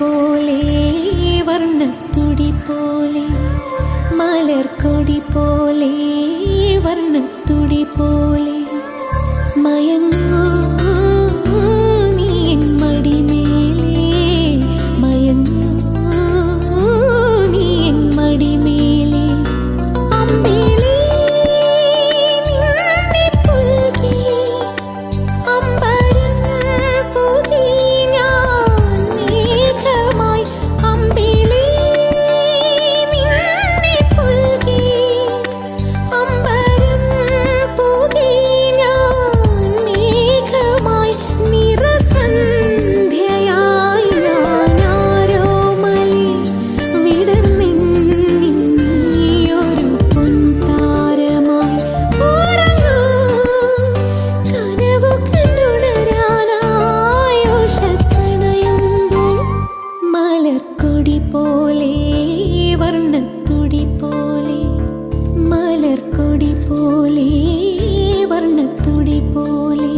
പോലെ വർണ്ണത്തുടി പോലെ മലർക്കൊടി പോലെ വർണ്ണത്തുടി പോലെ മയങ്ങൂ നീ എൻ മടിമേലേ മയങ്ങൂ നീ എൻ മടിമേലേ അമ്പിളി നിന്നെ പുൽകി അമ്പരം പുകി ഞാൻ മേഘമായി അമ്പിളി നിന്നെ പുൽകി അമ്പരം പുകി ഞാൻ മേഘമായി നിറസന്ധ്യയായി ഞാനാരോമലി വിടർന്നിന്നീയൊരു പൊൻതാരമായി ഉറങ്ങൂ കനവു കണ്ടുണരാനായി ഉഷസ്സണയുമ്പോൾ മലർക്കൊടി പോലെ വർണ്ണത്തുടി പോലെ മലർക്കൊടി പോലെ വർണ്ണത്തുടി പോലെ